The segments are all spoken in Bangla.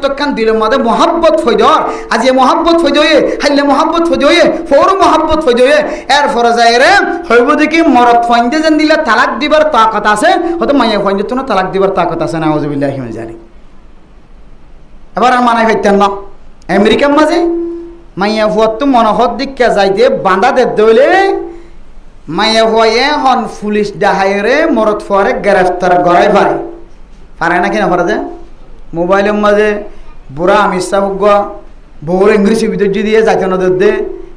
তো কান দিল মাদে মোহাব্বত ফয়দর আজ এ মোহাব্বত ফয়দয়ে হাইলে মোহাব্বত ফয়দয়ে ফোর মোহাব্বত ফয়দয়ে এর ফরে যায় রে হইব দেখি মরদ ফাইন্দে যেন দিলে তালাক দিবার তাকত আছে হয়তো মাইয়া ফাইন্দে তো তালাক দিবার তাকত আছে নাউজুবিল্লাহি মিন জালিক এবার আর মানাই হইতেন না আমেরিকার মাঝে মাইয়া ফুয়ার তো মনোহর দিককে যাইতে বাঁধা দে দইলে মাইয়া ফুয়ায়ে হন পুলিশ ডাহাইরে মরদ ফুয়ারে গ্রেফতার করাই পারে না কিনা পারে যে মোবাইলের মাঝে বুড়া আমিষা হুগা বউর ইংরেজি ভিতর দিয়ে যাইতে না দে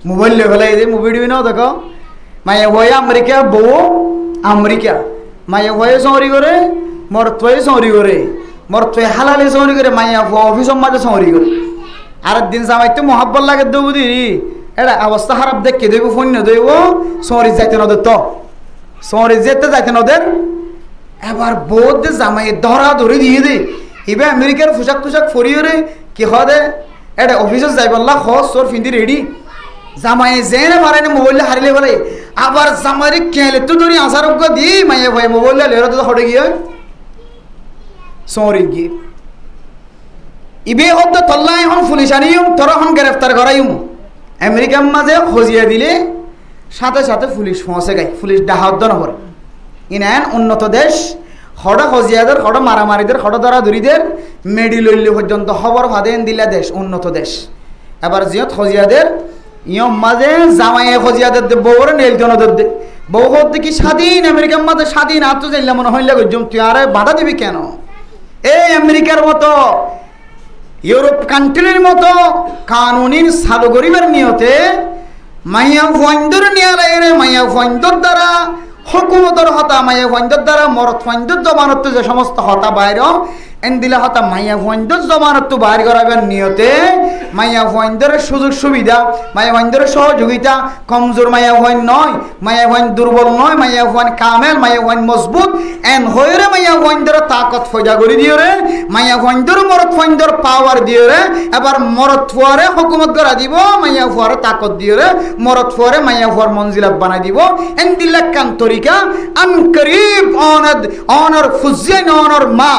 মোবাইল লে ফেলাই যে মুভি টিভি নাও দেখো মাইয়া ফুয়ায়ে আমেরিকা বউ আমেরিকা মাইয়া ফুয়ায়ে চৌরি করে মরদ ফুয়ায়ে চৌরি করে মরদ ফুয়ায়ে হালালে চৌরি করে মাইয়া ফুয়া অফিসের মাঝে চৌরি করে আর দিন জামাইতে মহাব্বত লাগে দেবো দিদি এটা অবস্থা খারাপ দেখে দেবো ফোন দেব সরি যাইতে নদের তো সরি যেতে যাইতে নদের এবার বহুত জামাই ধরা ধরে দিয়ে দে এবার আমেরিকার পোশাক টুশাক ফরিয়ে রে কি হদে এটা অফিসে যাই বললা হস তোর ফিন্দি রেডি জামাই জেনে মারে না মোবাইলে হারিলে বলে আবার জামাইরে কেলে তো ধরি আসার দি মাইয়া ভাই মোবাইলে লেরা তো হটে গিয়ে সরি গিয়ে ইবে হদ্দ তল্লা এখন পুলিশ আনিম তোরা এখন গ্রেফতার করাইম আমেরিকার মাঝে খজিয়া দিলে সাথে সাথে পুলিশ পৌঁছে গাই পুলিশ ডাহাদ্দ নহরে ইনান উন্নত দেশ হড়া খজিয়াদের হড়া মারামারিদের হড়া ধরাধরিদের মেডিলল্য পর্যন্ত খবর ফাদেন দিলা দেশ উন্নত দেশ এবার জিয়ত খজিয়াদের ইয়ম মাঝে জামাইয়ে খজিয়াদের দে বউরে নেলজনদের দে বউ হতে কি স্বাধীন আমেরিকার মাঝে স্বাধীন আর তো যাইলা মনে হইলে গজম তুই আরে বাধা দিবি কেন এই আমেরিকার মতো ইউরোপ কান্ট্রির মতো কানুনির চালু করিবার নিয়তে মাইয়া ফাইন্দর নিয়ারে মাইয়া ফাইন্দর দ্বারা হুকুমতর হতা মাইয়া ফাইন্দর দ্বারা মরদ ফাইন্দর জমানত যে সমস্ত হতা বাইর এনদিলা হতা মাইয়া ফাইন্দর জমানত বাইর করাবার নিয়তে মাইয়া ফাইন্দরের সুযোগ সুবিধা মাইয়া ফাইন্দরের সহযোগিতা কমজোর মাইয়া ফাইন নয় মাইয়া ফাইন দুর্বল নয় মাইয়া ফাইন কামেল মাইয়া ফাইন মজবুত এন হইরে মাইয়া ফাইন্দর তাকত ফয়দা করে দিও রে মাইয়া ফাইন্দর মরদ ফাইন্দর পাওয়ার দিও রে এবার মরদ ফুয়ারে হুকুমত করা দিব মাইয়া ফুয়ারে তাকত দিও রে মরদ ফুয়ারে মাইয়া ফুয়ার মঞ্জিলাত বানাই দিব এনদিলা কান তরিকা আন করিব অনর ফুজিন অনর মা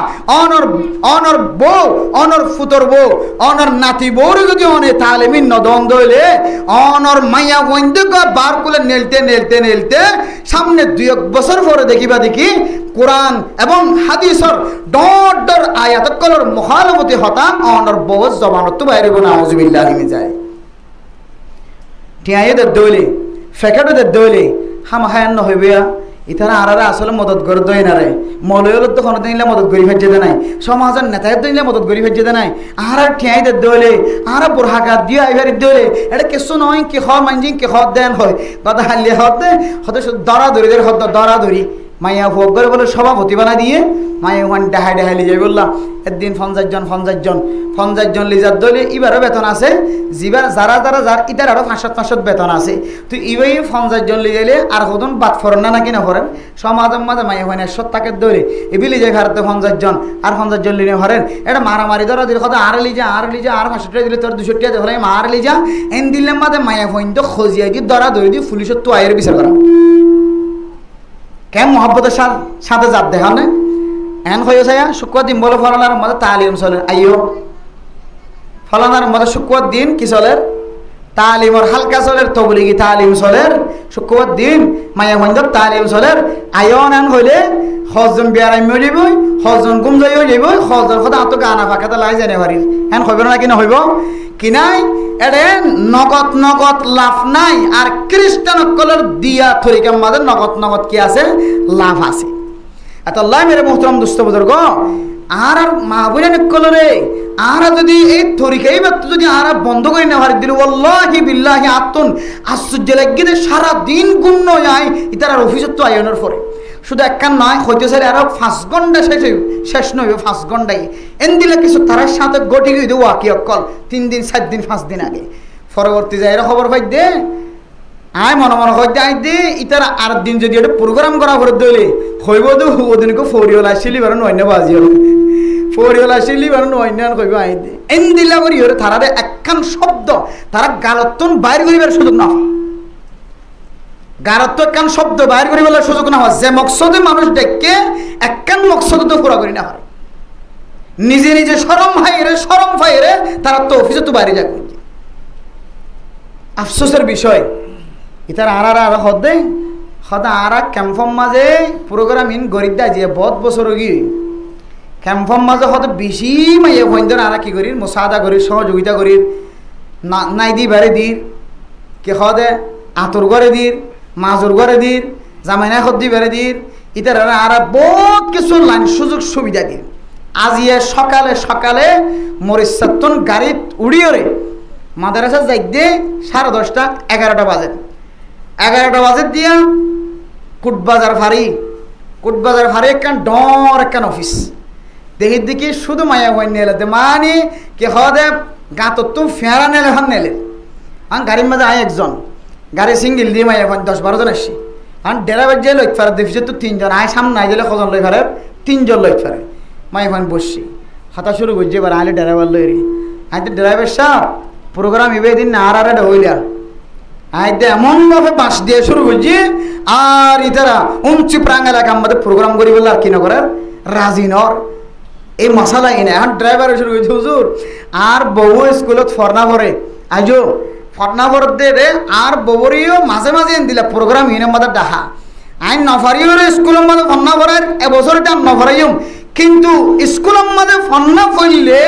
অনর বউ অনর ফুতর বউ অনর নাতি বউর যদি অনে তালিমিন নদন্দ হইলে অনর মাইয়া বন্ধ বার করে নেলতে সামনে 2 বছর পরে দেখিবা দেখি কোরআন এবং হাদিসর ডর আয়াত কলর মুখালমতি হতা অনর বউ জবানত বাইরে না আউযুবিল্লাহি মিন যায় টিয়াইদের দইলে ফেকাটদের দইলে হামাহায়ান্ন হইবেয়া ইতারা আরারা আসলে মদত করে দই না রে মলয়লত তো কোনো দিনলে মদত করি ফেজে দে নাই সমাজের নেতাদের দিনলে মদত করি ফেজে দে নাই আর ঠেয়াই দে দইলে আর বুরহাকাত দিয়ে আইবার দইলে এটা কিছু নয় কি হ মানজি কি হ দেন হয় কথা হাল্লে হতে হতে দরা ধরি দের হত দরা ধরি মাইয়া ভোগরে বলে সভাপতি বানা দিয়ে মাইয়া ওখানে ডাহাই লিয়ে বললাম একদিন 50 জন লিজার দলে এবারও বেতন আছে যারা যার ইটার আরো 500 বেতন আছে তুই ইবাই 50 জন লিজাইলে আর কতন বাদ ফরেন না নাকি না ফরেন সমাজের মাঝে মাইয়া ওখানে 100 টাকা দলে এবি লিজাই ভারতে 50 জন আর 50 জন লিনে ফরেন এটা মারামারি ধরা দিলে কথা আর লিজা আর 500 টাকা দিলে তোর 200 টাকা ধরে মার লিজা এন দিলের মাঝে মাইয়া ওখানে তো খজিয়া দি দরা ধরে দি পুলিশের তো আয়ের বিচার করা কেন মহব্বতের সাথে জাত দেখা না এন হয়ে যায় শুক্রবার দিন বলে ফলানার মধ্যে তালিম চলে আইও ফলানার মধ্যে শুক্রবার দিন কি চলের তালিমর হালকা চলের তবলিগি তালিম চলের শুক্রবার দিন মায়া ভঞ্জর তালিম চলের আইন এন হইলে হজন বিয়ারাই মরিব হজন গুম যাই যাইব হজন কথা আত গানা ফাঁকাতে লাই জানে পারি এন হইব না কিনা হইব কিনাই এডে নগদ লাভ নাই আর খ্রিস্টান সকলের দিয়া থরিকার মাঝে নগদ কি আছে লাভ আছে এত আল্লাহ মেরে মোহতরম দুস্থ বুজুর্গ আর মা বোনের কলরে আর যদি এই তরিকাই ব্যক্তি যদি আর বন্ধ করে না হারি দিল ওয়াল্লাহি বিল্লাহি আতুন আশ্চর্য লাগিয়ে সারা দিন গুণ যায় ইতার অফিসত তো আয়নের পরে শুধু একখান নয় হইতে চাই আরো 5 ঘন্টা শেষ নইবে 5 ঘন্টায় এন দিলে কিছু তার সাথে গটি গিয়ে দেবো কি অকল 3 দিন 4 দিন 5 দিন আগে পরবর্তী যায় খবর পাই দে আয় মনে হইতে আই দে ইতারা আর দিন যদি একটা প্রোগ্রাম করা করে দিলে হইব তো ওদিনকে ফরিওলা আসিলি বার নয় না বাজি ফরিওলা আসিলি বার নয় না কইব আই দে এন দিলা করি ওরে তারারে একখান শব্দ তারা গালতন বাইর করিবার সুযোগ না গারত্ব একখান শব্দ বাইর করি বলার সুযোগ না হয় যে মকসদে মানুষ দেখে একখান মকসদ তো পুরা করি না পারে নিজে শরম ভাই রে শরম তারা তো অফিসে তো বাইরে যাক আফসোসের বিষয় ইতার আর হদে সদা আর ক্যাম্পম মাঝে প্রোগ্রাম ইন গরিব দা যে বহুত বছর গিয়ে ক্যাম্পম মাঝে হয়তো বেশি মাইয়া বন্ধন আর কি করি মোসাদা করি সহযোগিতা করি নাই দি বাড়ি দির কে হদে আতর করে দির মাজুর করে দির জামাইনা খদ্দি বেড়ে দির ইতার আর বহুত কিছু লাইন সুযোগ সুবিধা দির আজিয়ে সকালে সকালে মরিচাতন গাড়িত উড়িয়ে মাদ্রাসা যাই দিয়ে 10:30 11টা বাজে 11টা বাজে দিয়া কুটবাজার ফারি একখান ডর একখান অফিস দেখি শুধু মায়া হয়ে নেলে মানে কে হদে গাঁতর তো ফেঁড়া নেলে হন নেলে গাড়ির মাঝে আয় একজন গাড়ি সিঙ্গেল দিয়ে মায়া হন 10-12 জন আসছি ড্রাইভার যে লইক ফেরার দেখছি তো 3 জন আয় সামনে আই দিলে কজন লই ফেরার 3 জন লইক ফেরে মায়া হন বসছি হাতা শুরু করছি এবার আইলে ড্রাইভার লই রে আইতে ড্রাইভার সাহেব প্রোগ্রাম ইবে দিন না আর হইলা আইতে এমনভাবে বাঁশ দিয়ে শুরু করছি আর ইতারা উঞ্চি প্রাং এলাকা আমাদের প্রোগ্রাম করি বলে আর কি না করার রাজি নর এই মশালা এনে এখন ড্রাইভার শুরু করছি হুজুর আর বউ স্কুলত ফরনা ভরে আজো ফরনা ভর দে রে আর বউরিও মাঝে মাঝে এনে দিলা প্রোগ্রাম ইনে আমাদের ডাহা আইন নফারিও স্কুলের মধ্যে ফন্না ভরার এবছর এটা নফারাইম কিন্তু স্কুলের মধ্যে ফন্না ফইলে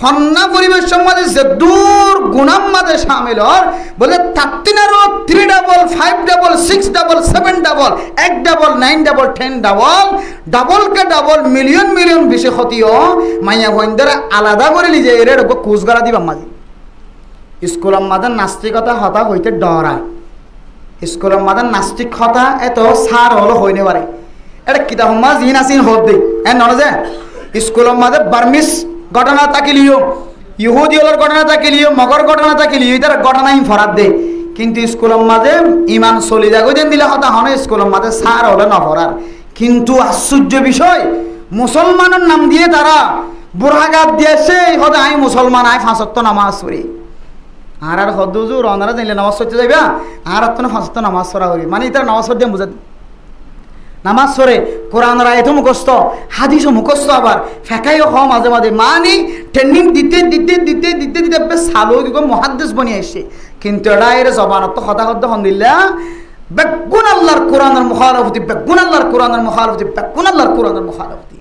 ফন্না পরিবেশের মধ্যে যে দূর গুণাম মাঝে সামিল হর বলে 13 3 double 5 double 6 double 7 double 1 double 9 double 10 double K double million বেশি ক্ষতিও মাইয়া ভয়ন্দরে আলাদা করে লিজে এর কুচ গড়া দিবা মাঝে স্কুলের মাঝে নাস্তিকতা হতা হইতে ডরায় স্কুলের মাঝে নাস্তিক হতা এত সার হলো হইনে পারে এটা কিতাব মাঝ জিন আসিন হত দেই নয় যে স্কুলের মাঝে বার্মিস ঘটনা তাকিলিও ইহুদি হলার ঘটনা তাকিলিও মগর ঘটনা তাকিলিও এটার ঘটনা ফরাত দে কিন্তু স্কুলের মাঝে ইমান চলি যাগো যেন দিলে হতা হনে স্কুলের মাঝে সার হলে নফরার কিন্তু আশ্চর্য বিষয় মুসলমানের নাম দিয়ে তারা বুড়াঘাত দিয়েছে হতে আমি মুসলমান আই 5 ওয়াক্ত নামাজ পড়ি আর হদুজুর অনারা জানলে নামাজ পড়তে যাইবা আর তো 5 ওয়াক্ত নামাজ পড়া করি মানে তার নামাজ পড়তে বুঝা নামাজ পড়ে কোরআনের আয়াতও মুখস্থ হাদিসও মুখস্থ আবার ফেকাইও হ মাঝে মাঝে মানে ট্রেনিং দিতে বেশ সালো মহাদ্দেশ বনিয়ে আসছে কিন্তু এটা এর জবানত তো হতাহত হন্দিল্লা বেগুন আল্লাহর কোরআনের মুখালফতি বেগুন আল্লাহর কোরআনের মুখালফতি বেগুন আল্লাহর কোরআনের মুখালফতি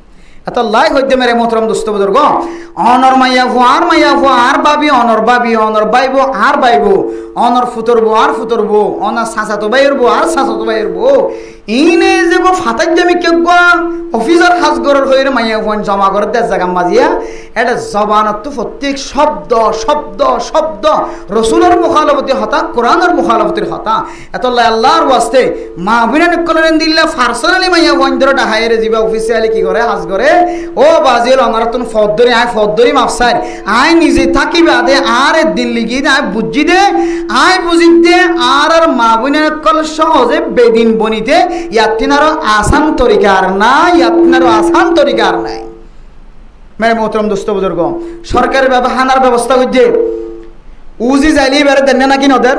এত লাই হইতে মেরে মোহতরম দোস্ত বুজুর্গ অনর মাইয়া ভো আর বাবি অনর বাইবো আর বাইবো অনর ফুতরবো আর ফুতরবো অনার সাসাতো বাইরবো আর সাসাতো বাইরবো ইনে যে গো ফাতাই জামি কে গো অফিসার হাজগরের হইরে মাইয়া ভোন জমা করে দেশ জায়গা মাজিয়া এটা জবানত তো প্রত্যেক শব্দ রসুলের মুখালফতি হতা কোরআনের মুখালফতির হতা এত আল্লাহর ওয়াস্তে মাহবিনা নিকলেন দিল্লা পার্সোনালি মাইয়া ভোন ধরে ডাহাইরে যাবা অফিসিয়ালি কি করে হাজ করে ও বাজিল আমার তুন ফদ্দরি আয় ফদ্দরি মাফসার আয় নিজে থাকিবে আদে আর দিন লিগি আয় বুঝি দে আয় বুঝি দে আর মাহবিনা নিকল সহজে বেদিন বনিতে ইয়াতিনারও আসান তরিকার নাই মেরে মোহতরম দোস্ত বুজুর্গ সরকারের হানার ব্যবস্থা করছে উজি যাইলেই বেড়ে দেন নাকি নদের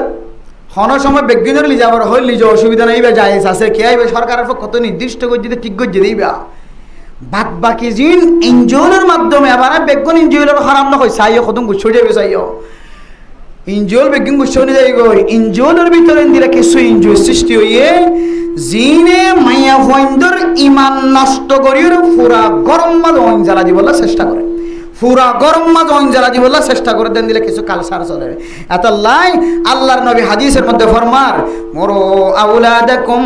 হন সময় বেগিনের লিজাবার হইল লিজ অসুবিধা নাই বা যাইস আছে কে আইবে সরকারের কত নির্দিষ্ট করছে ঠিক করছে দিবা বাদ বাকি জিন এনজিওর মাধ্যমে আবার বেগুন এনজিওর হারাম না হয় চাইও কত গুছো যাবে চাইও ইনজোল বেগিং গুছো নিয়ে যাই গো ইনজোলের ভিতরে দিলে কিছু ইনজো সৃষ্টি হইয়ে জিনে মাইয়া ভয়ন্দর ইমান নষ্ট করিয়ে পুরা গরম মাঝ অঞ্জালা দিবলা চেষ্টা করে পুরা গরম মাঝ অঞ্জালা দিবলা চেষ্টা করে দেন দিলে কিছু কালসার চলে এত লাই আল্লাহর নবী হাদিসের মধ্যে ফরমার মুরু আউলাদাকুম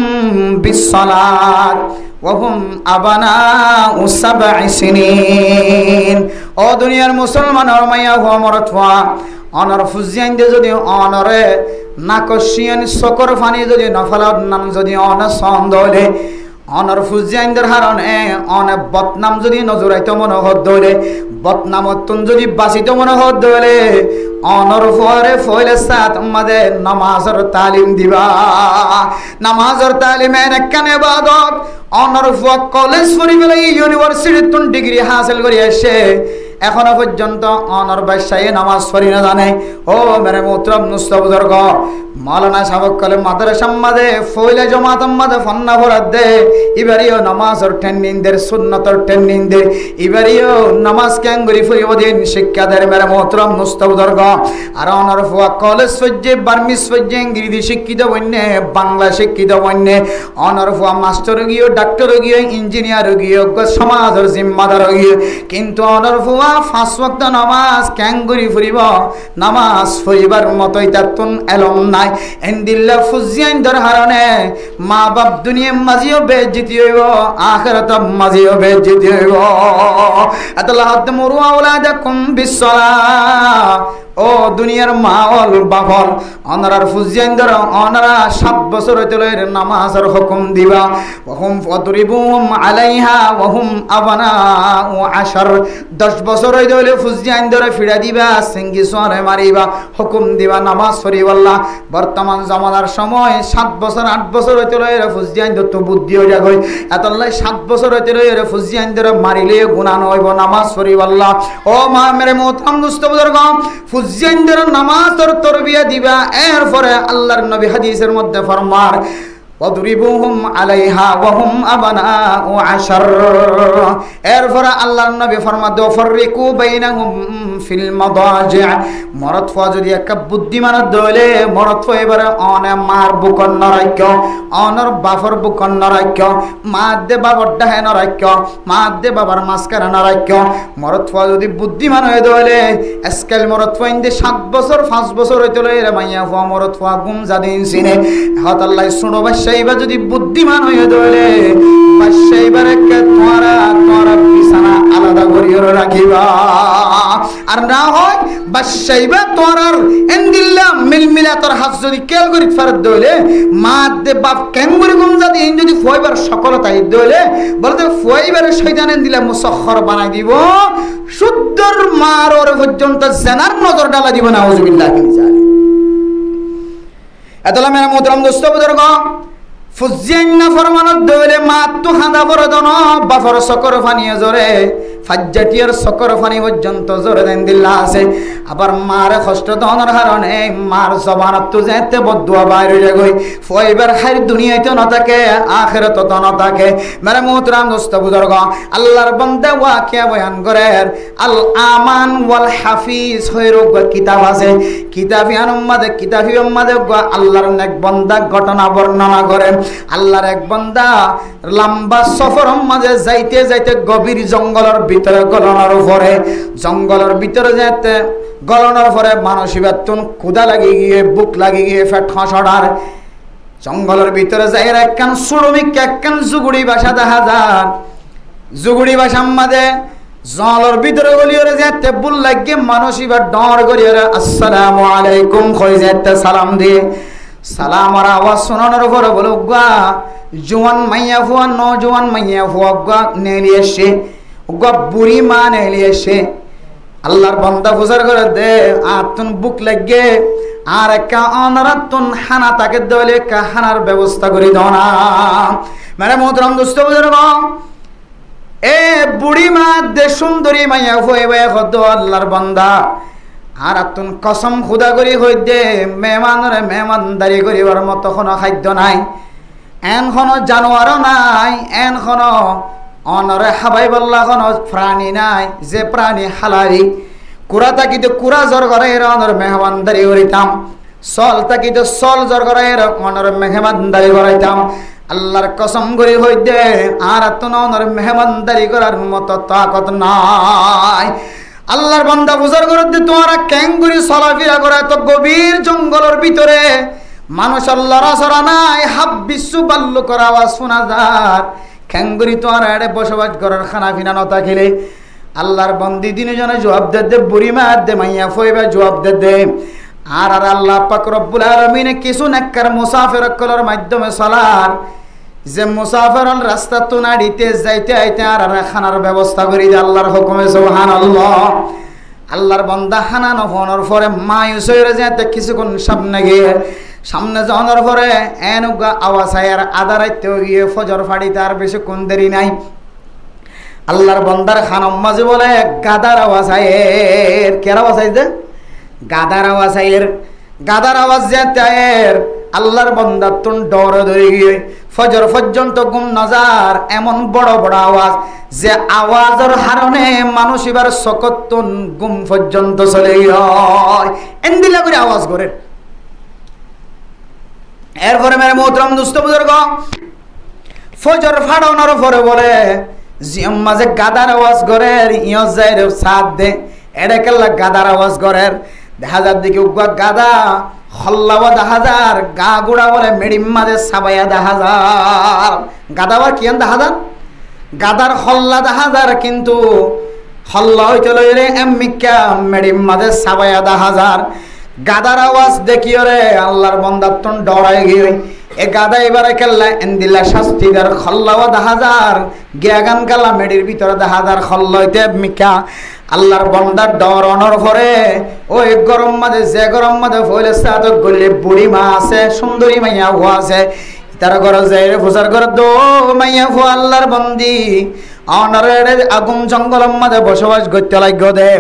বিসসালাত ওয়াহুম আবানাউ 7 সিনিন ও দুনিয়ার মুসলমান আর মাইয়া হওয়া মরতওয়া অনর ফুজিয়ান দে যদি অনরে নাকশিয়ান সকর ফানি যদি নফলাত নাম যদি অন সন্দলে অনর ফুজিয়ানদের হারণে অনে বদনাম যদি নজরাইতে মনে হত দলে বদনামতন যদি বাঁচিত মনে হত দলে অনর ফরে ফইলে সাত আমাদের নামাজের তালিম দিবা নামাজের তালিমের একখান ইবাদত অনর কলেজ পড়ি গেলে ইউনিভার্সিটির তুন ডিগ্রি হাসিল করি আসে এখনো পর্যন্ত অনর বাদশাহে নামাজ পড়ি না জানে। ও মেরে মোহতরম মুস্তাবুজুর্গ, মাওলানা সাহেব কলে মাদ্রাসার মাঝে ফইলে জমাতের মাঝে ফন্না ভরাত দে ইবারিও নামাজের ট্রেনিংদের সুন্নতর ট্রেনিংদের ইবারিও নামাজ ক্যাঙ্গুরি ফুরিব দিন শিক্ষা দেয় মেরে মোহতরম মুস্তাবুজুর্গ। আর অনর ফুয়া কলেজ পর্যায়ে বার্মিস পর্যায়ে ইংরেজি শিক্ষিত বন্যে বাংলা শিক্ষিত বন্যে অনর ফুয়া মাস্টার গিয়ে ডাক্তার গিয়ে ইঞ্জিনিয়ার গিয়ে সমাজের জিম্মাদার গিয়ে, কিন্তু অনর ফুয়া 5 ওয়াক্ত নামাজ ক্যাঙ্গুরি ফুরিব নামাজ পড়িবার মতোই তাতুন এলম নাই। এন্দিল্লা ফুজিয়ান দর হারণে মা বাপ দুনিয়া মাঝিও বেজ্জতি হইব, আখিরাত মাঝিও বেজ্জতি হইব। আতাল্লাহ তামুরু আওলাদাকুম বিসসালাহ, ও দুনিয়ার মাওল বাফল অনারার ফুজিয়ান দর অনারা 7 বছর হইতলে নামাজের হুকুম দিবা। ওহুম ফাদরিবুহুম আলাইহা ওহুম আবনাউ 10 10 বছর হইতলে ফুজিয়ান দর ফিরা দিবা, সিঙ্গি সোয়ারে মারিবা, হুকুম দিবা নামাজ পড়িবাল্লাহ। বর্তমান জামানার সময় 7 বছর 8 বছর হইতলে ফুজিয়ান দর তো বুদ্ধি হইয়া গই, এতলাই 7 বছর হইতলে ফুজিয়ান দর মারিলে গুনাহ হইব নামাজ পড়িবাল্লাহ। ও মা মেরে মোহতরম মুস্তাবুজুর্গ, ফুজিয়ানদের নামাজের তরবিয়া দিবা। এরপরে আল্লাহর নবী হাদিসের মধ্যে ফরমার ওয়াদরিবুহুম আলাইহা ওয়াহুম আবনাউ 10। এরপরে আল্লাহর নবী ফরমাদ ফাররিকু বাইনাহুম ফিল মাদাজি', মরদ ফা যদি একটা বুদ্ধিমান দলে মরদ ফা এবারে অনে মার বুকন নরাক্য অনর বাফর বুকন নরাক্য মা দে বাবার ডাহে নরাক্য মা দে বাবার মাসকারা নরাক্য। মরদ ফা যদি বুদ্ধিমান হয়ে দলে আজকাল মরদ ফা ইন্দে 7 বছর 5 বছর হইতে লয়ে মাইয়া ফা মরদ ফা গুম জাদিন সিনে হত আল্লাহ শুনো বাদশাইবা যদি বুদ্ধিমান হয়ে দলে বাদশাইবারে কে তোরা বিছানা আলাদা করিয়ে রাখিবা। আর না হয় বাদশাইবা তোরার এন্দিল্লা মিলমিলা তোর হাত যদি কেল করি ফেরত দলে মা দে বাপ কেঙ্গুরি গুম জাদি ইন যদি ফয়বার সকলতাই দলে বলতে ফয়বারে শয়তান এন্দিলা মুসাখর বানাই দিব, শুদ্ধর মার ওর পর্যন্ত জানার নজর ডালা দিব না। আউযুবিল্লাহি মিন যালিক। এতলা মেরা মোহতরম দোস্ত বুজুর্গ, ফুজিয়ান না ফরমানত দলে মা তো খান্দা বরদন বাফর সকর ফানিয়ে জরে ফাজ্জাটিয়ার সকর ফানি পর্যন্ত জরে দেন দিল্লা আছে। আবার মার কষ্ট দনের কারণে মার জবানত তো যেতে বদুয়া বাইরে হয়ে গই ফয়বার খাই দুনিয়াতে না থাকে আখিরাত তো না থাকে। মেরা মোহতরম দোস্ত বুজুর্গ, আল্লাহর বান্দা ওয়াকিয়া বয়ান করে আল আমান ওয়াল হাফিজ হইরো কিতাব আছে, কিতাবিয়ান উম্মাদে আল্লাহর নেক বান্দা ঘটনা বর্ণনা করে। আল্লাহর এক বান্দা লম্বা সফর মাঝে যাইতে যাইতে গভীর জঙ্গলের ভিতরে গলনার উপরে জঙ্গলের ভিতরে যেতে গলনার পরে মানসিবাতুন ক্ষুধা লাগি গিয়ে বুক লাগি গিয়ে পেট খসড়ার জঙ্গলের ভিতরে যাই একখান শ্রমিক একখান জুগুড়ি বাসা দেখা যান। জুগুড়ি বাসার মাঝে জলের ভিতরে গলিয়ে যেতে বুল লাগিয়ে মানসিবা ডর গলিয়ে আসসালামু আলাইকুম কই যেতে সালাম দিয়ে সালামার আওয়াজ শোনানোর পরে বলো গা জোয়ান মাইয়া ফুয়া নজওয়ান মাইয়া ফুয়া গা নেলি এসে গা বুড়ি মা নেলি এসে আল্লাহর বান্দা ফুজার করে দে আতুন বুক লাগে আর একটা অনরাতুন হানা তাকে দলে কা হানার ব্যবস্থা করে দাও না। মানে মোহতরম দোস্ত বুজুর্গ, এ বুড়ি মা দে সুন্দরী মাইয়া ফুয়া হদ আল্লাহর বান্দা আর আতুন কসম খুদা করি হই দে মেহমানরে মেহমানদারি করিবার মতো কোনো খাদ্য নাই, এন কোনো জানোয়ারও নাই, এন কোনো অনরে হাবাই বল্লা কোনো প্রাণী নাই যে প্রাণী হালারি। কুড়া তাকিতে কুড়া জ্বর করে এর অনর মেহমানদারি করিতাম, চল তাকিতে চল জ্বর করে এর অনর মেহমানদারি করাইতাম। আল্লাহর কসম করি হই দে আর আতুন অনর মেহমানদারি করার মতো তাকত নাই। আল্লাহর বান্দা বুঝার করে তোমরা ক্যাঙ্গুরি চলাফেরা করে এত গভীর জঙ্গলের ভিতরে মানুষ আল্লাহর আসরা নাই, হাব বিশ্ব বাল্য করা আওয়াজ শোনা যায়। ক্যাঙ্গুরি তোমার এড়ে বসবাস করার খানা পিনা নতা খেলে আল্লাহর বন্দি দিনজনে জবাব দে বুড়ি মা দে মাইয়া ফইবা জবাব দে। আর আল্লাহ পাক রব্বুল আলামিনে কিছু নেককার মুসাফির কলার মাধ্যমে সালার যে মুসাফির রাস্তা তো নাড়িতে যাইতে আইতে আর খানার ব্যবস্থা করি দে আল্লাহর হুকুমে সুবহানাল্লাহ। আল্লাহর বান্দা হানা নফনের পরে মায়ুস হয়ে যেতে কিছুক্ষণ সামনে যাওয়ার পরে এনুগা আওয়াজ আর আদা রাইতেও গিয়ে ফজর ফাড়িতে আর বেশিক্ষণ দেরি নাই। আল্লাহর বান্দার খানম মাঝে বলে গাদার আওয়াজ আয়ের, কের আওয়াজ আইছে? গাদার আওয়াজ আয়ের। গাদার আওয়াজ যেতে আয়ের আল্লাহর বান্দার তুন ডর ধরে গিয়ে ফজর পর্যন্ত ঘুম নজার, এমন বড় বড় আওয়াজ যে আওয়াজের হারণে মানুষ এবার সকতুন ঘুম পর্যন্ত চলে গিয়ে এন্দিলা করে আওয়াজ করে। এরপরে মেরে মোহতরম দুস্থ বুজুর্গ, ফজর ফাড়ানোর পরে বলে জিয়ম মাঝে গাদার আওয়াজ করে ইয় যায় রে সাথ দে, এটা কেল্লা গাদার আওয়াজ করে। দেখা যার দিকে উগা গাদা হল্লাওয়া দেখা যার, গা গুড়া বলে মেডিম মাঝে সাবাইয়া দেখা যার। গাদাবার কিয়ান দেখা যার? গাদার হল্লা দেখা যার, কিন্তু হল্লা হইতে লইলে এমনিকা মেডিম মাঝে সাবাইয়া দেখা যার। গাদার আওয়াজ দেখিও রে আল্লাহর বান্দার তন ডরাই গিয়ে এ গাদা এবারে কেল্লা এন্দিল্লা শাস্তিদার খল্লাও দেখা যার, গিয়াগান গালা মেডির ভিতরে দেখা যার খল্লা হইতে মিকা আল্লাহর বান্দার ডর অনর পরে ওই গরম মাঝে যে গরম মাঝে ফইলে সাত গলে বুড়ি মা আছে, সুন্দরী মাইয়া হো আছে, তারা ঘরে যায় রে ফুসার ঘরে দো মাইয়া হো আল্লাহর বন্দি অনরের আগুন জঙ্গলের মাঝে বসবাস করতে লাগো দে।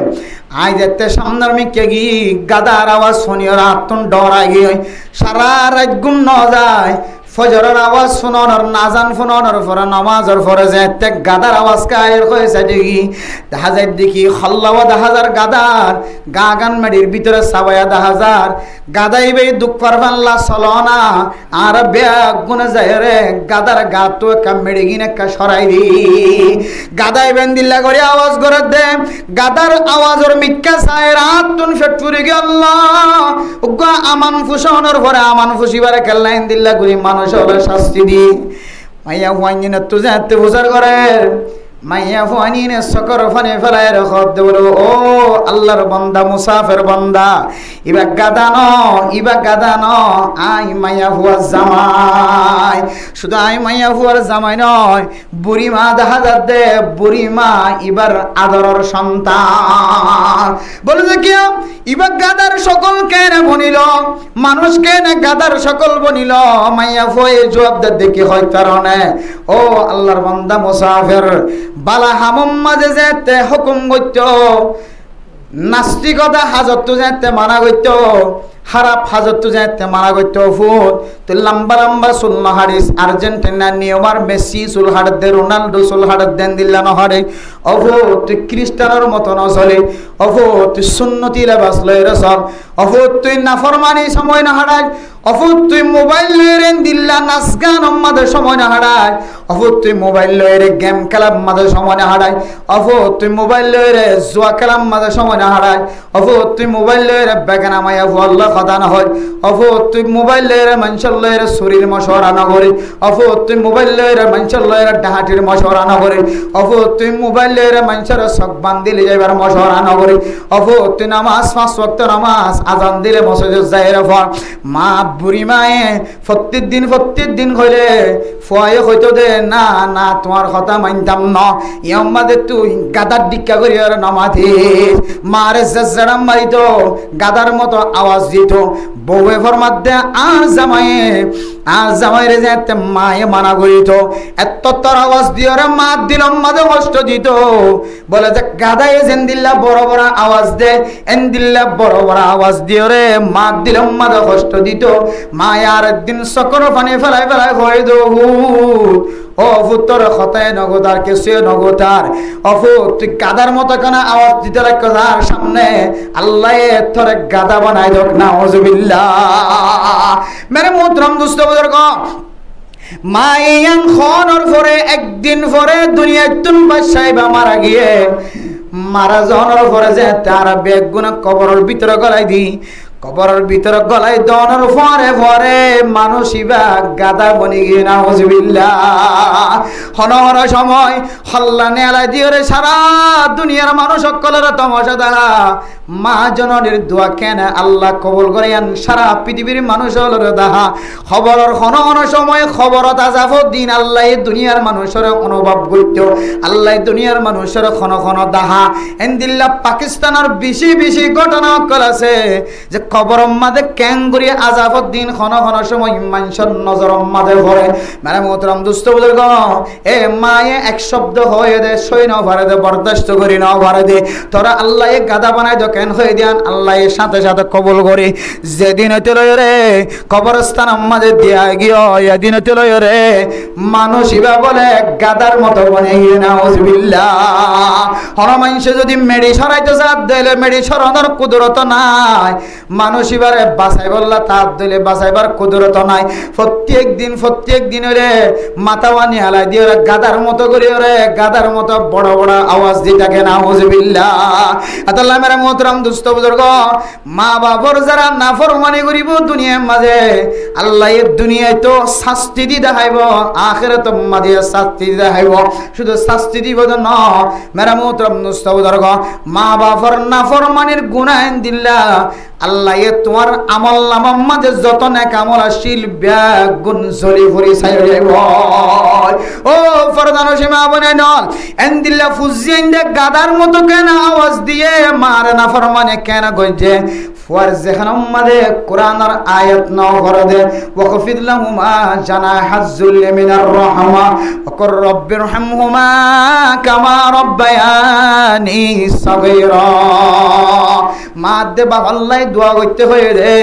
আই যেতে সামনের মিকে গি গাদার আওয়াজ শুনিও রাতন ডরাই গিয়ে সারা রাত ঘুম ন যায়। ফজরের আওয়াজ শুনানোর নাজান শুনানোর পরে নামাজের পরে যেতে গাদার আওয়াজ কায়ের হয়েছে দেখি দেখা যায় দেখি হল্লাওয়া দেখা যার গাদার গা গান মেডির ভিতরে সাবাইয়া দেখা যার। গাদাইবে দুঃখ পারবাল্লা চলো না আর ব্যাগ গুনে যায় রে গাদার গা তো একটা মেডি গিনে একটা সরাই দি গাদাই বেন্দিল্লা করে আওয়াজ করে দে। গাদার আওয়াজের মিক্কা চায় রাত তুন ফেট ফুরি গে আল্লাহ উগা আমান ফুসানোর পরে আমান ফুসিবারে কেল্লাইন দিল্লা করি মানুষ হলে শাস্তি দি। মাইয়া হুয়াইনে তো যাতে বুঝার করে মাইয়া হুয়াইনে সকর ফানে ফেলায় রেখত দে বলো ও আল্লাহর বান্দা মুসাফির বান্দা ইবা গাদা ন আই মাইয়া হুয়ার জামাই। শুধু আই মাইয়া হুয়ার জামাই নয়, বুড়ি মা দেখা যাচ্ছে বুড়ি মা ইবার আদরের সন্তান। বলে যে কি ইবা গাদার সকল কেন বনিল মানুষ কেন গাদার সকল বনিল মাইয়া হুয়ে জবাব দেখি হয় কারণে ও আল্লাহর বান্দা মুসাফির বালা হামম মাঝে যেতে হুকুম করত, নাস্তিকতা হাজত যেতে মানা করত, খারাপ হাজত যেতে মানা করত। ফুট তো লম্বা লম্বা চুল নহারিস আর্জেন্টিনা নিয়মার মেসি চুল হাট দে, রোনাল্ডো চুল হাট দেন দিল্লা নহরে। অফু তুই খ্রিস্টানের মতো নচলে, অফু তুই সুন্নতি লেবাস লইরে চল, অফু তুই নাফরমানি সময় না হারাই, অফু তুই মোবাইল লইরে দিল্লা নাচ গান মাঝে সময় না হারাই, অফু তুই মোবাইল লইরে গেম খেলার মাঝে সময় না হারাই, অফু তুই মোবাইল লইরে জুয়া খেলার মাঝে সময় না হারাই, অফু তুই মোবাইল লইরে বেগানা মাইয়া আল্লাহ কথা না হয়, অফু তুই মোবাইল লইরে মানুষের লইরে শরীর মশওয়ারা না করে, অফু তুই মোবাইল লইরে মানুষের লইরে ডাহাটির মশওয়ারা না করে, অফু তুই মোবাইল লইরে মানুষের সব বান্দিলে যাইবার মশওয়ারা না করে, অফু তুই নামাজ 5 ওয়াক্ত নামাজ আজান দিলে মসজিদে যাইরে ফর। মা বুড়ি মায়ে প্রত্যেক দিন কইলে ফুয়ায়ে হইতো দে না না তোমার কথা মানতাম না ইয়াম্মাদে তুই গাদার ডিক্কা করি আর নামাতে মারে জজরাম মারিত গাদার মতো আওয়াজ দিত। বউয়ে ফরমাদে আর জামাইরে যেতে মায়ে মানা করিত, এত তোর আওয়াজ দিও রে মা দিলম মাঝে কষ্ট দিত। বলে যে গাদায় যেন দিল্লা বড় বড় আওয়াজ দে এন দিল্লা বড় বড় আওয়াজ দিও রে মা দিলম মাঝে কষ্ট দিত। মায় আর একদিন সকর পানি ফেলাই হয়ে দো ও ফুতর খতায় নগদার কেসে নগতার অফু তুই গাদার মতো কেন আওয়াজ দিতে রাখ তার সামনে আল্লাহ তোরে গাদা বানাই দোক না ওজবিল্লাহ। মেরে মোহতরম দোস্ত বুজুর্গ মাইয়ান খনর পরে একদিন পরে দুনিয়ায় তুন বাদশাইবা মারা গিয়ে মারা যাওয়ার পরে যে তার বেগুনা কবরের ভিতরে গলাই দি, কবরের ভিতরে গলাই দনের পরে মানুষ ইবা গাদা বনি গিয়ে না হজবিল্লাহ। হনহর সময় হল্লা নেলাই দিয়ে সারা দুনিয়ার মানুষ সকলের তমাশা দেখা মা জননীর দোয়া কেন আল্লাহ কবুল করেন সারা পৃথিবীর মানুষ হল দাহা খবরের হন সময় খবরত আজাফত দিন আল্লাহ দুনিয়ার মানুষের অনুভব করত আল্লাহ দুনিয়ার মানুষের খন দাহা এন্দিল্লা পাকিস্তানের বেশি বেশি ঘটনা আছে যে খবরের মাঝে ক্যাং করি আজাফত দিন খন সময় মানুষের নজর মাঝে ভরে মানে মোহতরম দুস্থ বুজুর্গ এ মায়ে এক শব্দ হয়ে দে সই ন ভরে দে বরদাস্ত করি ন ভরে দে তোরা আল্লাহ গাদা বানাই দো কেন হয়ে দিয়ান আল্লাহ এর সাথে সাথে কবুল করে যেদিন হইতে লয় রে কবরস্থান আমাদের দিয়া গিয়ে এদিন হইতে লয় রে মানুষ ইবা বলে গাদার মতো বনে গিয়ে নাউজুবিল্লাহ হর মানুষে যদি মেডি সরাইতে চাপ দিলে মেডি সরানোর কুদরত নাই মানুষ ইবারে বাঁচাই বললা তার দিলে বাঁচাইবার কুদরত নাই প্রত্যেক দিন রে মাথা বানি হালাই দিয়ে ওরা গাদার মতো করে ওরে গাদার মতো বড় বড় আওয়াজ দিয়ে থাকে নাউজুবিল্লাহ আল্লাহ মেরা মোহতরম দুস্থ বুজুর্গ মা বাবার যারা নাফরমানি করিব দুনিয়ার মাঝে আল্লাহ এর দুনিয়ায় তো শাস্তি দি দেখাইব আখিরাত মাঝে শাস্তি দি দেখাইব শুধু শাস্তি দিব না মেরা মোহতরম দুস্থ বুজুর্গ মা বাবার নাফরমানির গুনাহ দিল্লা আল্লাহ এ তোমার আমল নামার মাঝে যত নেক আমল আসিল ব্যাগ গুণ ঝরি ভরি ছাইড়ে ও ফরদান সীমা বনে নল এন্দিল্লা ফুজিয়েন দে গাদার মতো কেন আওয়াজ দিয়ে মার নাফরমানে কেন গজে ফুয়ার যেখানে মাঝে কোরআনের আয়াত নাও করে দে ওয়াকফিদ লাহুমা জানাহাজ্জুল মিনার রাহমা ওয়াকুর রব্বিরহামহুমা কামা রাব্বায়ানি সাগীরা মা দে বাবা আল্লাহ দোয়া করতে হয়ে রে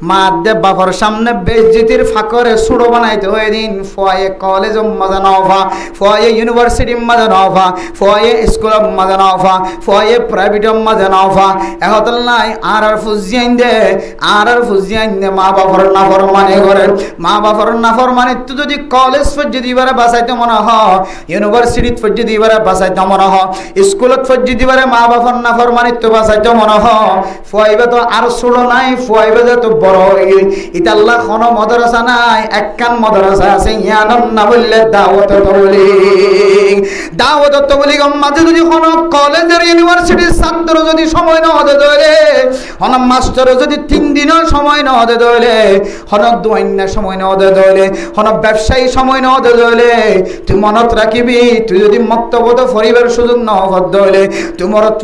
মা দে বাবার সামনে বেজ্জতির ফাকরে সুড়ো বানাইতে হয়ে দিন ফয়ে কলেজ মজা নওফা ফয়ে ইউনিভার্সিটি মজা নওফা ফয়ে স্কুল মজা নওফা ফয়ে প্রাইভেট মজা নওফা এহতল্লাই আর ফুজিয়ান দে মা বাবার নাফরমানি করে মা বাবার নাফরমানি তো যদি কলেজ ফজ্জি দিবারে বাঁচাইতে মনে হ ইউনিভার্সিটি ফজ্জি দিবারে বাঁচাইতে মনে হ স্কুলত ফজ্জি দিবারে মা বাবার নাফরমানি তো বাঁচাইতে মনে হ ফয়েবে তো আর ছোড়ো নাই ফয়েবে তো বড় হয়ে গেল এটা আল্লাহ কোনো মাদ্রাসা নাই একখান মাদ্রাসা আছে ইয়ানাম না বললে দাওয়াত তবলিগ মাঝে যদি কোনো কলেজের ইউনিভার্সিটির ছাত্র যদি সময় না হতে ধরে হন মাস্টার যদি 3 দিনের সময় না হতে ধরে হন দুয়াইনা সময় না হতে ধরে হন ব্যবসায়ী সময় না হতে ধরে তুই মনত রাখিবি তুই যদি মক্তবত পরিবার সুযোগ না হতে ধরে তুই মরত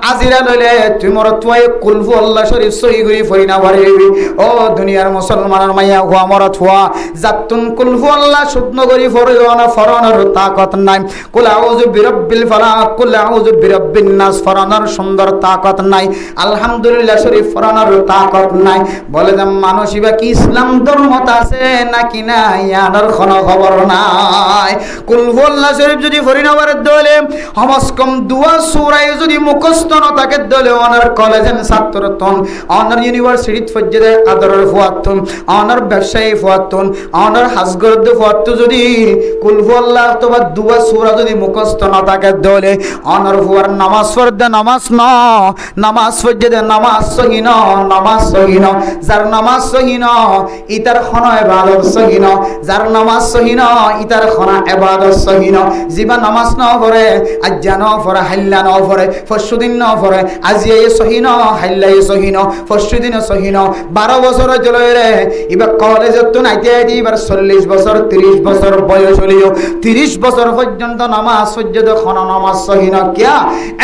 আজিরা লইলে তুই মরত কুলফু আল্লাহ শরীফ সহি করি ফরি না পারিবি ও দুনিয়ার মুসলমানের মাইয়া হুয়া মরত হুয়া জাতুন কুলফু আল্লাহ শুকনো করি ফরিওনা ফরানোর তাকত নাই কুল আউযু বিরাব্বিল ফালাক কুল আউযু বিরাব্বিন নাস ফরানোর সুন্দর তাকত নাই আলহামদুলিল্লাহ শরীফ ফরানোর তাকত নাই বলে যে মানুষ ইবা কি ইসলাম ধর্মত আছে নাকি নাই আনার কোনো খবর নাই কুলফু আল্লাহ শরীফ যদি ফরি না পারে দলে হমসকম দুয়া সূরা যদি মুখস্থ না থাকে দলে অনার কলেজের ছাত্রতন অনার ইউনিভার্সিটি ফজ্জে আদরের ফুয়াতুন অনার ব্যবসায়ী ফুয়াতুন অনার হাজগরদ ফুয়াতু যদি কুলফু আল্লাহ অথবা দুয়া সূরা যদি মুখস্থ না থাকে দলে অনার ফুয়ার নামাজ পড়তে নামাজ না নামাজ ফজ্জে নামাজ সহিন নামাজ সহিন যার নামাজ সহিন ইতার খনা ইবাদত সহিন যার নামাজ সহিন ইতার খনা ইবাদত সহিন জিবা নামাজ না পড়ে আজ্জা না পড়ে হাল্লা না পড়ে ফসুদিন না পড়ে আজিয়ে সহিন হাল্লাই সহিন ফসুদিন সহিন 12 বছর চলে রে এবার কলেজত তো নাইতে আইতি এবার 40 বছর 30 বছর বয়স হলিও 30 বছর পর্যন্ত নামাজ সজ্জদ খনা নামাজ সহিন কিয়া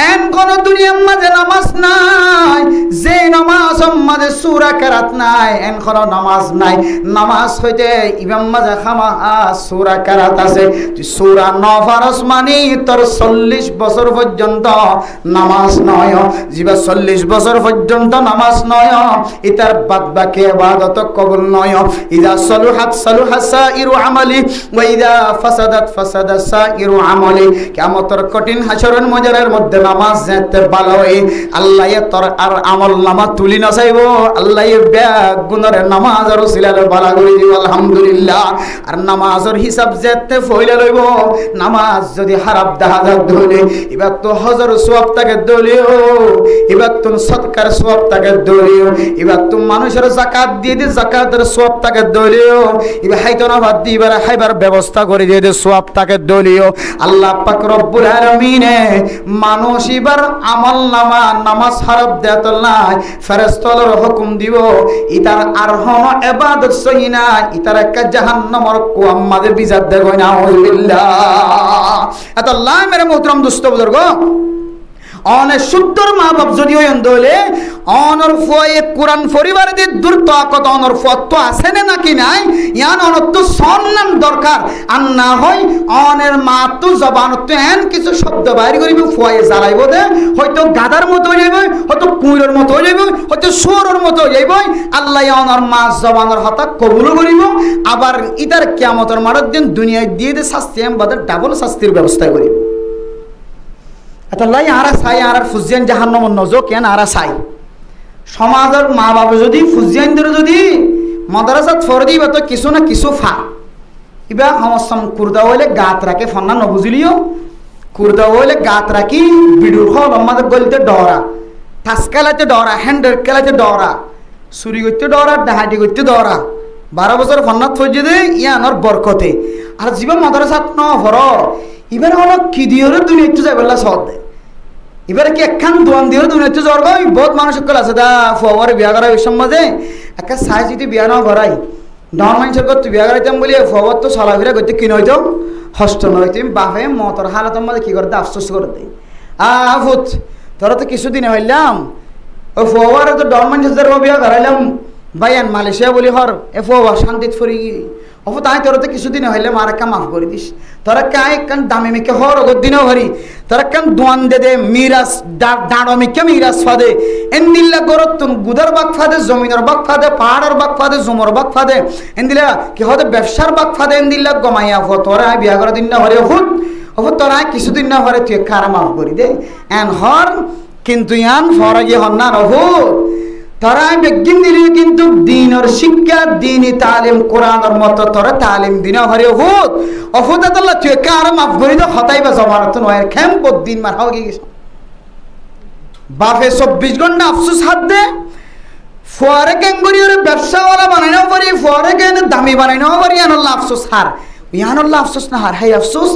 এন কোন দুনিয়ার মাঝে নামাজ নাই যে নামাজ মাঝে সূরা কেরাত নাই এন কোন নামাজ নাই নামাজ হইতে ইমাম মাঝে খামা সূরা কেরাত আছে তুই সূরা নফারস মানি তোর 40 বছর পর্যন্ত নামাজ নয় জিবা 40 বছর পর্যন্ত নামাজ নয় ইতার বাদ বাকি ইবাদত কবুল নয় ইদা সালুহাত সালুহা সাইরু আমালি ওয়া ইদা ফাসাদাত ফাসাদা সাইরু আমালি কিয়ামতের কঠিন হাশরের ময়দানের মধ্যে নামাজ যেতে ভালো হয় আল্লাহ তোর আর আমল নামা তুলি না চাইবো আল্লাহ ব্যাগ গুণরে নামাজের উসিলালে বালা করে দিব আলহামদুলিল্লাহ। আর নামাজের হিসাব যেতে ফইলা লইব, নামাজ যদি হারাপ দেখা যাক ধরে এবার তো হজর সওয়াব তাকে দলিও, এবার তো সদকার সওয়াব তাকে দলিও, এবার তো মানুষের যাকাত দিয়ে দিয়ে যাকাতের সওয়াব তাকে দলিও, এবার হাইতনা বাদ দিয়ে এবার খাইবার ব্যবস্থা করে দিয়ে দিয়ে সওয়াব তাকে দলিও। আল্লাহ পাক রব্বুল আলামিনে মানুষ এবার আমল নামা নামাজ হারাপ দেত নাই ফেরেশতার হুকুম দিব ইতার আর হন ইবাদত সহি না, ইতার একটা জাহান্নামের কুয়াম মাঝে বিজাত দেব না। আউযুবিল্লাহ। এত আল্লাহ মেরে মোহতরম দোস্ত বুজুর্গ, অনেক সুন্দর মা বাপ যদি ওই হলে অনর ফয়ে কোরআন পরিবারে দিয়ে দূর তো কত অনর ফত আছে না নাকি নাই, ইয়ান অনর তো সম্মান দরকার। আর না হয় অনের মা তো জবান তো এন কিছু শব্দ বাইর করিব ফয়ে জ্বালাইব দে, হয়তো গাদার মতো হয়ে যাবে, হয়তো কুইরের মতো হয়ে যাবে, হয়তো সুরের মতো হয়ে যাইব। আল্লাহ অনর মা জবানের হতা কবুল করিব, আবার ইতার কিয়ামতের মাঠের দিন দুনিয়ায় দিয়ে দিয়ে শাস্তি আমাদের ডাবল শাস্তির ব্যবস্থা করিব। আল্লাহ আরা চাই আর ফুজিয়ান জাহান্নাম নজো কেন আরা চাই সমাজের মা বাবা যদি ফুজিয়ান ধরে যদি মাদ্রাসাত ফরে দিবা তো কিছু না কিছু ফা ইবা সমস্যা কুর্দা হইলে গাত রাখে ফন্না নবুঝিলিও, কুর্দা হইলে গাত রাখি বিড়ুর হল আমাদের গলিতে ডরা, টাচ খেলাতে ডরা, হ্যান্ডেল খেলাতে ডরা, চুরি করতে ডরা, ডাহাটি করতে ডরা, 12 বছর ফন্নাত ফজে দে ইয়ানোর বরকতে। আর জীবন মাদ্রাসাত ন ফর এবার হলো কি দিয়ে দুনিয়া একটু যাই বললা সদ দেয়, এবারে কি একখান দোয়ান দিয়ে দুনিয়া একটু জ্বর গই বহুত মানুষ সকল আছে দা ফুয়ারে বিয়া করা ওই সমাজে একটা সাইজ যদি বিয়া না করাই ডন মানুষের তুই বিয়া করাইতাম বলি ফুয়ার তো চলাফেরা করতে কিনে হইতো হস্ত নয় তুমি বাপে মতর হালাতের মধ্যে কি করতে আফসোস করে দেয়। ফুত তোরা তো কিছুদিনে হইলাম ওই ফুয়ারে তো ডন মানুষের বিয়া করাইলাম ভাইয়ান মালয়েশিয়া বলি হর এ ফুয়া শান্তিত ফুরি অফ তাই তোরা তো কিছুদিন হইলে মার একটা মাফ করে দিস, তোরা কাই কান দামে মেকে হর অগর দিনও হরি, তোরা কান দোয়ান দে দে মিরাজ দাঁড়ো মেকে মিরাজ ফাদে এন্দিল্লা গরতুন গুদার বাগ ফাদে, জমিনের বাগ ফাদে, পাহাড়ের বাগ ফাদে, জমর বাগ ফাদে, এন্দিলা কি হতে ব্যবসার বাগ ফাদে এন্দিল্লা গমাইয়া ফ তোরা বিয়া করার দিন না হরে অফুত অফুত তোরা কিছুদিন না হরে তুই কারা মাফ করি দে এন হর কিন্তু ইয়ান ফরা গিয়ে হন না অফুত তোরা বেগিন দিলি কিন্তু দিনের শিক্ষা দিনই তালিম কোরআনের মতো তোরা তালিম দিন হরে অফুত অফুত আল্লাহ তুই কার মাফ করি তো হতাই বা জমানত নয় খেম দিন মার হয়ে গেছে বাপে 24 ঘন্টা আফসোস হাত দে ফুয়ারে কেন করি ওরে ব্যবসাওয়ালা বানাইনাও পারি, ফুয়ারে কেন দামি বানাইনাও পারি, আল্লাহ আফসোস হার ইয়ানুল্লাহ আফসোস না হার হাই আফসোস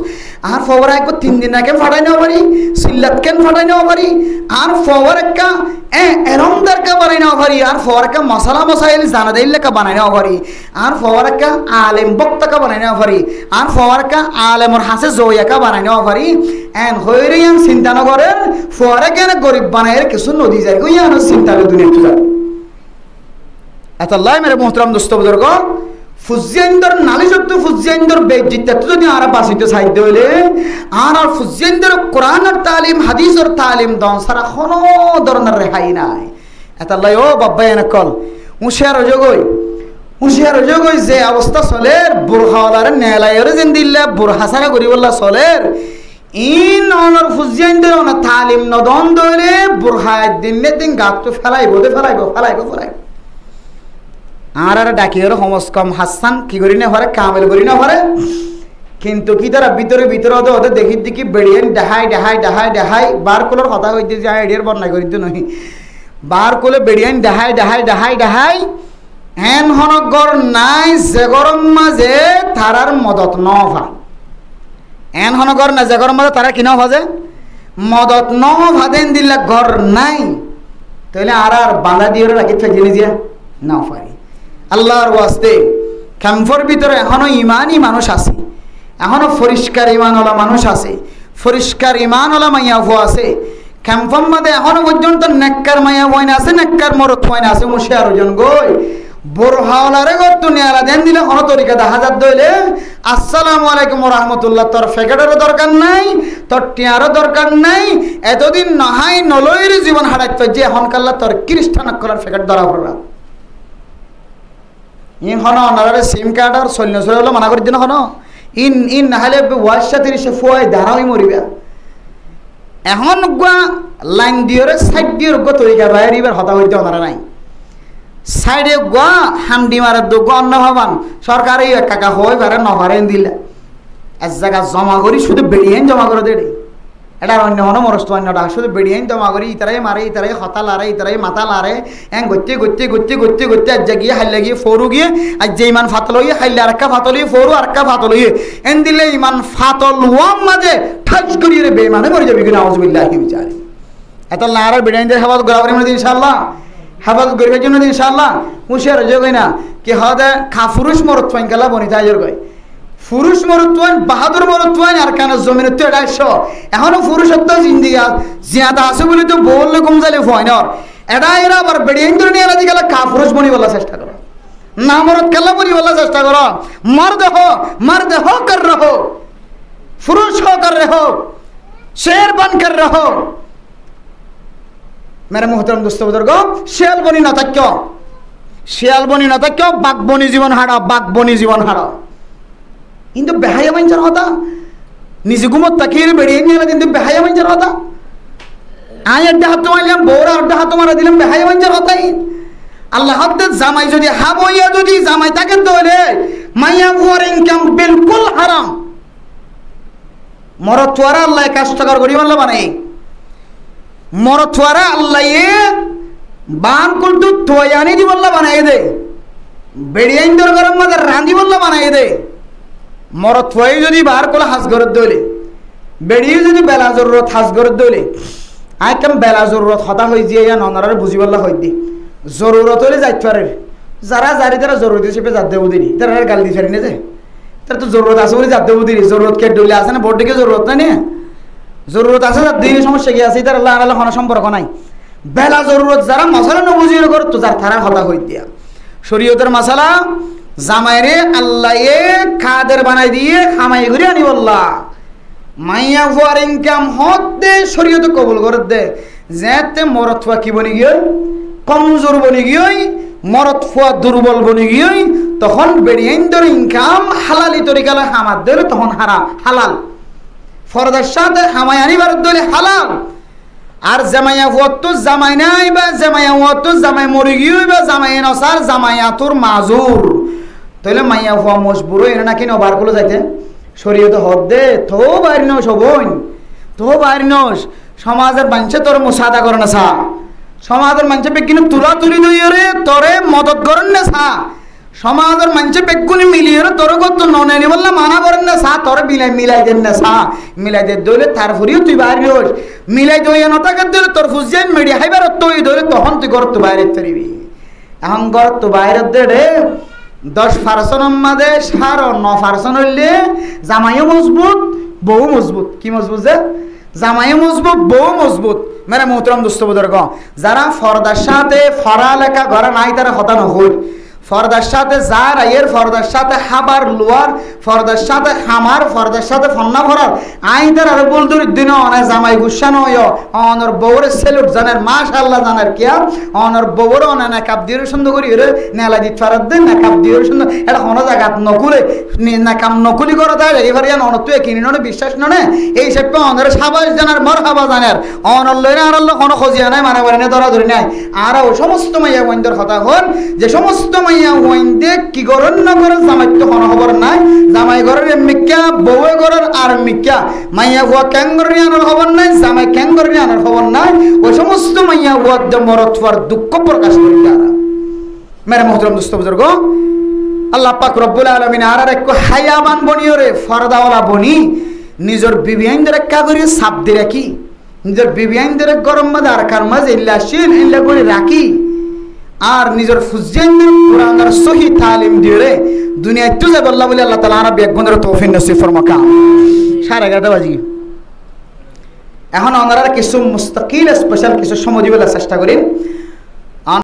আর ফওয়ার একবার 3 দিন আগে ফাটাই নেওয়া পারি, সিল্লাত কেন ফাটাই নেওয়া পারি, আর ফওয়ার একটা এরমদার কা বানাই নেওয়া পারি, আর ফওয়ার একটা মশলা মশাইল জানা দিল্লা কা বানাই নেওয়া পারি, আর ফওয়ার একটা আলেম বক্তা কা বানাই নেওয়া পারি, আর ফওয়ার একটা আলেমর হাসে জয়া কা বানাই নেওয়া পারি। এন হইরে ইয়ান চিন্তা নকরেন ফওয়ারে কেন গরিব বানাইয়ের কিছু নদী যায় গো ইয়ান চিন্তা দুনিয়া তো যায় এত আল্লাহ মেরে মোহতরম দোস্ত বুজুর্গ ফুজিয়ানদের নালিশত্ব ফুজিয়ানদের বেজিত যদি আর বাসিতে সাহিত্য হইলে আর ফুজিয়ানদের কোরআনের তালিম হাদিসের তালিম দন সারা কোনো ধরনের রেহাই নাই। এটা লাই ও বাবা এনেকল হুঁশিয়ার হয়ে যে অবস্থা চলের বুরহাওয়ালার নেলাইয়ের যেন দিল্লা বুরহাসারা করি বললা চলের ইন অনর ফুজিয়ানদের অনার তালিম নদন দইলে বুরহায় দিনে দিন গাছটো ফেলাইব আর ডাকি ওর সমস কম হাসান কি করি না পারে কামেল করি না পারে কিন্তু কি তারা ভিতরে ওদের দেখি বেড়িয়েন দেখাই বার কোলের কথা হইতে যায় এডিয়ার বন্যায় করি তো নহি বার কোলে বেড়িয়েন দেখাই হেন হনগর নাই যে গরম মাঝে তারার মদত নভা এন হনগর না যে গরম মাঝে তারা কি নভাজে মদত নভাদেন দিল্লা ঘর নাই তাহলে আর বাঁধা দিয়ে রাখি ফেঁকে নিজে না পারি। আল্লাহর ওয়াস্তে ক্যাম্পর ভিতরে এখনো ইমানই মানুষ আছে, এখনো পরিষ্কার ইমানওয়ালা মানুষ আছে, পরিষ্কার ইমানওয়ালা মাইয়া ভো আছে ক্যাম্পর মধ্যে এখনো পর্যন্ত নেককার মাইয়া বইনা আছে, নেককার মরত বইনা আছে। মুশিয়ার ওজন গই বোরহাওলারে গো দুনিয়ারা দেন দিলে কোনো তরিকা দেখা যাত দইলে আসসালামু আলাইকুম ওয়া রাহমাতুল্লাহ তোর ফেকেটেরও দরকার নাই, তোর টিয়ারও দরকার নাই, এতদিন নহাই নলইর জীবন হারাইত যে এখন কাল্লা তোর খ্রিস্টান কলার ফেকেট ধরা পড়া ইন হন অনারে সিম কার্ড আর সৈন্য সরে হলো মানা করে দিন হন ইন নাহলে ওয়াশা 30 ফুয়াই দাঁড়াই মরিবা এখন গুয়া লাইন দিয়ে সাইড দিয়ে গো তরিকা বাইরে এবার হতা হইতে ওনারা নাই সাইডে গোয়া হান্ডি মারে দো অন্য ভাবান সরকার এই কাকা হয়ে পারে নভারেন দিলে এক জায়গা জমা করি শুধু বেরিয়ে জমা করে দেড়ে এটা অন্য অন্য মরস্ত অন্যটা শুধু বেরিয়ে জমা করি ইতারাই মারে ইতারাই হতা লারে ইতারাই মাথা লারে গত্যে গত্যে গত্যে গত্যে গত্যে আজ গিয়ে হাইলে গিয়ে ফরু গিয়ে আজ যে ইমান ফাতল হইয়ে হাইলে আর একটা ফাতল হইয়ে ফরু আর একটা ফাতল হইয়ে এন দিলে ইমান ফাতল হওয়ার মাঝে ঠাস করিয়ে রে বেমানে মরে যাবি কিনা আউযুবিল্লাহি বিচারে এত লারে বেরিয়ে হেফাজত করা পারি মানে ইনশাআল্লাহ হেফাজত করবার জন্য ইনশাআল্লাহ হুঁশিয়ার হয়ে গই না কি হদে খাফুরুষ মরত ফাইন কালা বনি তাইজর গই পুরুষ মরুত্বান বাহাদুর মরুত্বান আর কেন জমিনের তো এটা এখনো পুরুষত্ব জিন্দিগি জিয়াদা আছে বলে তো বললে কম যাইলে ফয়ন এটা এরা আবার বেড়িয়ে ধরে নিয়ে এরা গেলে কাপুরুষ বনি বলার চেষ্টা করো না মরত খেলা বনি বলার চেষ্টা করো মর্দ হো কর রহো পুরুষ হো কর রহো শের বন কর রহো মেরে মোহতরম দোস্ত বুজুর্গ শিয়াল বনি না থাকো শিয়াল বনি না থাকো বাঘ বনি জীবন হারা বাঘ বনি জীবন হারা কিন্তু বেহায়া মানুষের কথা নিজে ঘুমত তাকিয়ে বেরিয়ে নিয়ে কিন্তু বেহায়া মানুষের কথা আই একটা হাত মারলাম বউর একটা হাত মারা দিলাম বেহায়া মানুষের কথাই আল্লাহ হাতে জামাই যদি হাবইয়া যদি জামাই তাকে ধরে মাইয়া বুয়ার ইনকাম বিলকুল হারাম মরদ তোয়ারা আল্লাহ কাজটাকার করি বললো বানাই মরদ তোয়ারা আল্লাহ বান কুলটু তোয়ানি দি বললো বানাই দে বেরিয়ে ইন্দর গরম মাঝে রাঁধি বললো বানাই দে মরত হয়ে যদি বার করলে হাঁস ঘরের দইলে বেরিয়ে যদি বেলা জরুরত হাঁস ঘরের দইলে আইকাম বেলা জরুরত হতা হয়ে যে ননারে বুঝি বললা হয়ে দি জরুরত হলে যাইতে পারে যারা জারি তারা জরুরত হিসেবে যাত দেবো দিনি তারা গাল দিয়ে ফেরি না যে তার তো জরুরত আছে বলে যাত দেবো দিনি জরুরত কে ডইলে আছে না বোর্ড দিকে জরুরত না নিয়ে জরুরত আছে যার দিনে সমস্যা কি আছে তার আল্লাহ আল্লাহ কোনো সম্পর্ক নাই বেলা জরুরত যারা মশলা নবুঝিয়ে করতো যার তারা হতা হয়ে দিয়া শরীয়তের মশলা জামাইরে আল্লাহ খাদের বানাই দিয়ে খামাই ঘুরে আনি বললা মাইয়া ফুয়ার ইনকাম হতে শরীয়ত কবুল করে দে যেতে মরত ফুয়া কি বনি গিয়ে কমজোর বনি গিয়ে মরত ফুয়া দুর্বল বনি গিয়ে তখন বেরিয়ে ধরে ইনকাম হালালি তরিকালে হামার দিলে তখন হালাল ফরদার সাথে হামাই আনিবার দিলে হালাল আর জামাইয়া ফুয়া তো জামাই নাই বা জামাইয়া ফুয়া তো জামাই মরি গিয়ে বা জামাই নসার জামাইয়া তোর মাজুর তাহলে মাইয়া ফুয়া মজবুর এনে নাকি নবার গুলো যাইতে শরীয়ত হদ দে তো বাইর নস হবইন তো বাইর নস সমাজের মানুষে তোর মুসাদা করে না সা সমাজের মানুষে বেগিনে তুলা তুলি দইরে তোরে মদত করেন না সা সমাজের মানুষে বেগুনি মিলিয়ে তোর কত ননে বললাম মানা করেন না সা তোর মিলাই দেন না সা মিলাই দে দইলে তারপরেও তুই বাইর নস মিলাই দইয়া নতাকে দিলে তোর ফুজিয়ান মিডিয়া হাইবার তুই দইলে তখন তুই ঘর তো বাইরে তরিবি এখন ঘর তো বাইরে দে রে 10% মাঝে 9% হইলে জামাইও মজবুত বউ মজবুত কি মজবুত যে জামাইও মজবুত বউ মজবুত মেরে মোহতরম দোস্ত বুজুর্গ যারা ফরদার সাথে ফরালেখা ঘরে নাই তারা হতা নহই ফরদার সাথে যার আইয়ের ফরদার সাথে হাবার লোয়ার ফরদার সাথে হামার ফরদার সাথে ফন্না ভরার আইতার আর বলতে দিন অনেক জামাই গুসা নয় অনর বউরে সেলুট জানার মাশাআল্লাহ জানার কিয়া অনর বউরে অনেক নাকাব দিয়ে সুন্দর করি রে নেলা দিত ফারাত দেন নাকাব দিয়ে সুন্দর এটা কোনো জায়গা নকুলে নাকাম নকুলি করে দেয় এবার ইয়ান অন তুই কিনি ননে বিশ্বাস ননে এই সব অনর সাবাস জানার মারহাবা জানার অনর লইনা আর আল্লাহ কোনো খজিয়া নাই মারা করে না ধরা ধরে নাই আর ও সমস্ত মাইয়া বন্ধের কথা হন যে সমস্ত ওয়াইন্দে কি গরন না গরন জামাই তো কোনো খবর নাই জামাই ঘরের মিক্কা বউয়ে ঘরের আর মিক্কা মাইয়া বুয়া ক্যাঙ্গরি আনার খবর নাই জামাই ক্যাঙ্গরি আনার খবর নাই ওই সমস্ত মাইয়া বুয়ার দে মরত ফর দুঃখ প্রকাশ করি তারা মেরে মোহতরম দোস্ত বুজুর্গ আল্লাহ পাক রব্বুল আলামিন আর এক হায়াবান বনিও রে ফরদাওয়ালা বনি নিজের বিবিয়াইনদের একটা করে সাপ দি রাখি নিজের বিবিয়াইনদের গরম মাঝে আর কার মাঝে ইল্লা শিল ইল্লা করে রাখি আর নিজের ফুজিয়ানদের কোরআনের সহি তালিম দিয়ে দুনিয়ায় তো যাবে আল্লাহ বলে আল্লাহ তাআলা আরবি এক বন্ধের তৌফিক নসিব ফরমাকা 11:30 বাজি এখন ওনারা কিছু মুস্তাকিল স্পেশাল কিছু সময় দিবার চেষ্টা করেন